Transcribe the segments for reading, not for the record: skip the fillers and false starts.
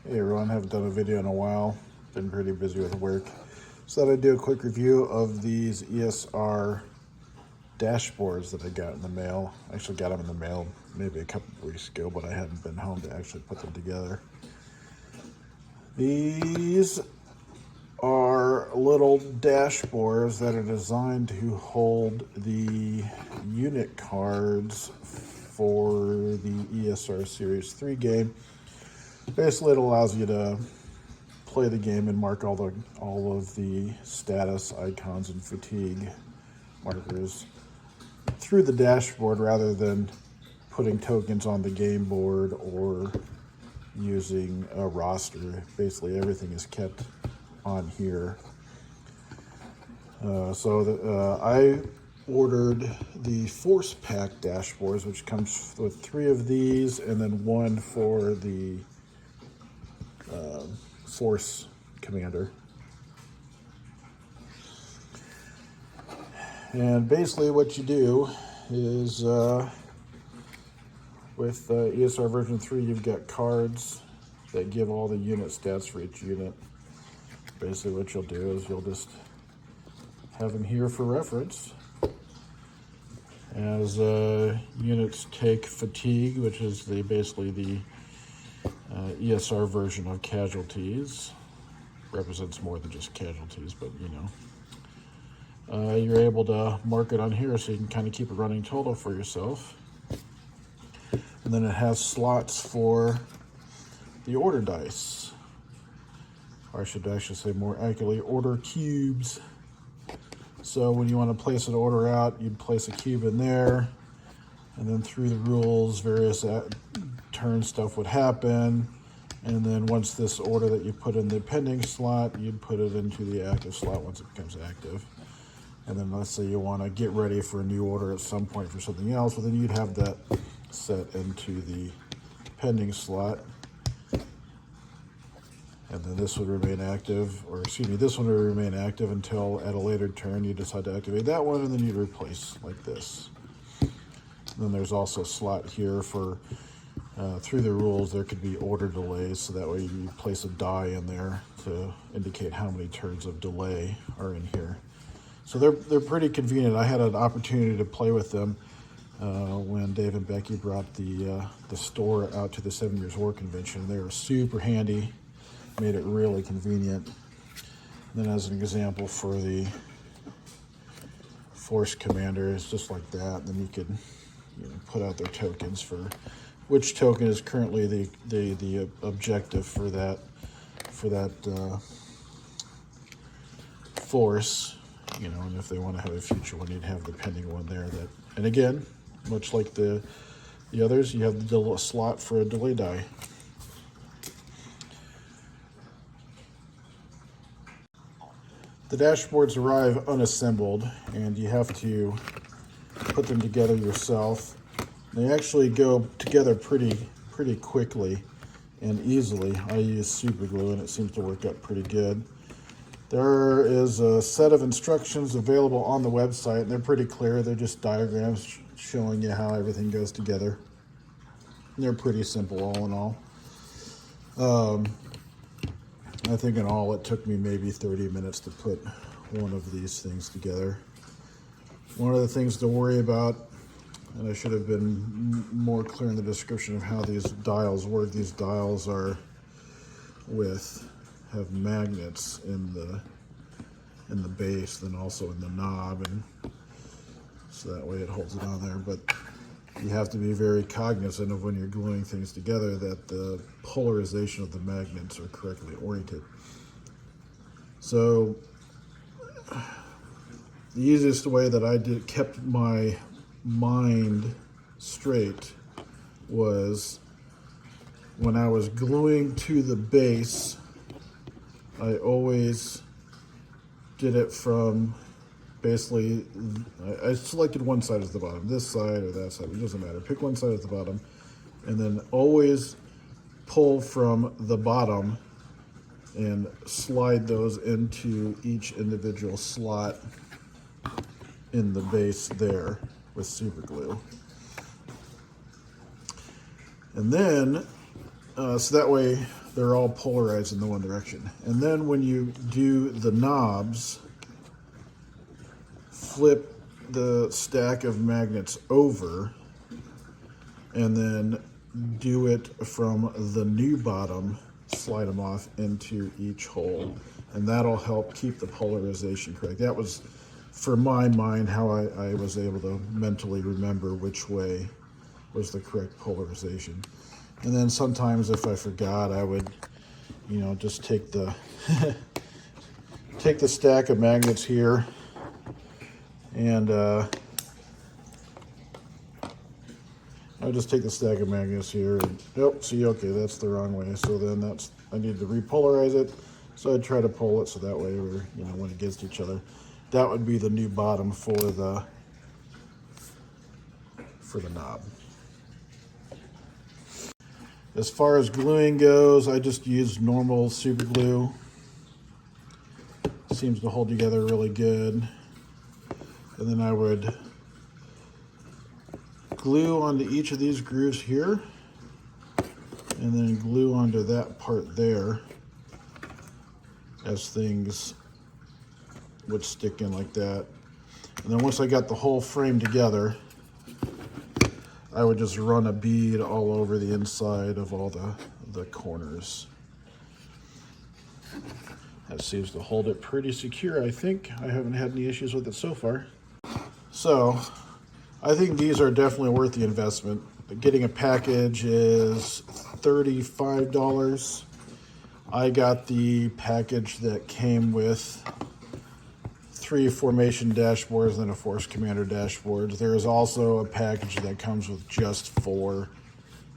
Hey everyone, haven't done a video in a while. Been pretty busy with work. So thought I'd do a quick review of these ESR dashboards that I got in the mail. I actually got them in the mail maybe a couple of weeks ago, but I hadn't been home to actually put them together. These are little dashboards that are designed to hold the unit cards for the ESR Series 3 game. Basically, it allows you to play the game and mark all of the status icons and fatigue markers through the dashboard rather than putting tokens on the game board or using a roster. Basically, everything is kept on here. I ordered the Force Pack dashboards, which comes with 3 of these and then 1 for the Force Commander. And basically what you do is with ESR version 3, you've got cards that give all the unit stats for each unit. Basically what you'll do is you'll just have them here for reference. As units take fatigue, which is basically the ESR version of casualties, represents more than just casualties, but you know. You're able to mark it on here so you can kind of keep a running total for yourself. And then it has slots for the order dice. Or I should actually say more accurately, order cubes. So when you want to place an order out, you'd place a cube in there, and then through the rules, various turn stuff would happen. And then once this order that you put in the pending slot, you'd put it into the active slot once it becomes active. And then let's say you want to get ready for a new order at some point for something else, well then you'd have that set into the pending slot. And then this would remain active, or excuse me, this one would remain active until at a later turn you decide to activate that one, and then you'd replace like this. And then there's also a slot here for, through the rules, there could be order delays, so that way you place a die in there to indicate how many turns of delay are in here. So they're pretty convenient. I had an opportunity to play with them when Dave and Becky brought the store out to the 7 Years War Convention. They were super handy, made it really convenient. And then as an example for the Force Commander, it's just like that. And then you could put out their tokens for which token is currently the objective for that force. And if they want to have a future one, you'd have the pending one there. And again, much like the others, you have the slot for a delay die. The dashboards arrive unassembled, and you have to put them together yourself. They actually go together pretty quickly and easily. I use super glue, and it seems to work out pretty good. There is a set of instructions available on the website, and they're pretty clear. They're just diagrams showing you how everything goes together. And they're pretty simple all in all. I think in all it took me maybe 30 minutes to put one of these things together. One of the things to worry about, and I should have been more clear in the description of how these dials work. These dials have magnets in the base, then also in the knob, and so that way it holds it on there. But you have to be very cognizant of when you're gluing things together that the polarization of the magnets are correctly oriented. So the easiest way that I kept my mind straight was when I was gluing to the base, I always did it from basically, I selected one side as the bottom, this side or that side, it doesn't matter. Pick one side as the bottom, and then always pull from the bottom and slide those into each individual slot in the base there with super glue. And then, so that way they're all polarized in the one direction. And then when you do the knobs, flip the stack of magnets over and then do it from the new bottom, slide them off into each hole, and that'll help keep the polarization correct. That was, for my mind, how I was able to mentally remember which way was the correct polarization. And then sometimes if I forgot, I would, just take the take the stack of magnets here and I would just take the stack of magnets here and, see, okay, that's the wrong way. So then I need to repolarize it. So I'd try to pull it so that way we're, when against each other. That would be the new bottom for the knob. As far as gluing goes, I just use normal super glue. Seems to hold together really good. And then I would glue onto each of these grooves here, and then glue onto that part there, as things would stick in like that. And then once I got the whole frame together, I would just run a bead all over the inside of all the corners. That seems to hold it pretty secure, I think. I haven't had any issues with it so far. So I think these are definitely worth the investment. Getting a package is $35. I got the package that came with 3 formation dashboards and a force commander dashboards. There is also a package that comes with just 4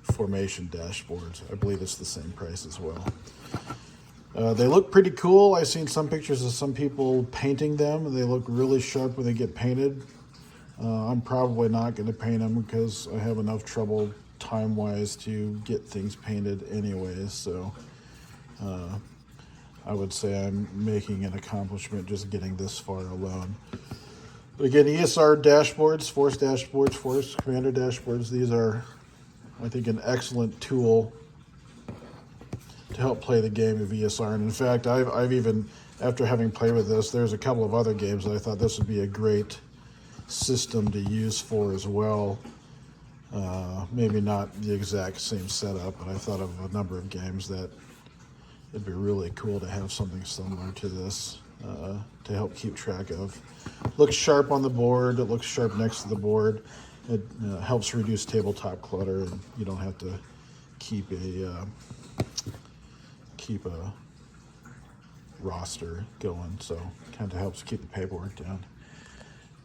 formation dashboards. I believe it's the same price as well. They look pretty cool. I've seen some pictures of some people painting them, and they look really sharp when they get painted. I'm probably not going to paint them because I have enough trouble time-wise to get things painted anyways. So I would say I'm making an accomplishment just getting this far alone. But again, ESR dashboards, force commander dashboards, these are, I think, an excellent tool to help play the game of ESR. And in fact, I've even, after having played with this, there's a couple of other games that I thought this would be a great system to use for as well. Maybe not the exact same setup, but I thought of a number of games that it'd be really cool to have something similar to this to help keep track of. Looks sharp on the board, it looks sharp next to the board. It helps reduce tabletop clutter, and you don't have to keep a roster going, so kind of helps keep the paperwork down.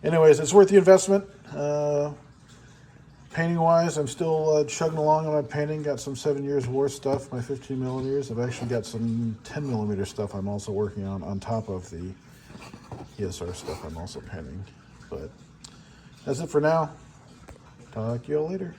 Anyways, it's worth the investment. Painting wise, I'm still chugging along on my painting. Got some 7 years war stuff, my 15 millimeters. I've actually got some 10 millimeter stuff I'm also working on top of the ESR stuff I'm also painting. But that's it for now. Talk to you all later.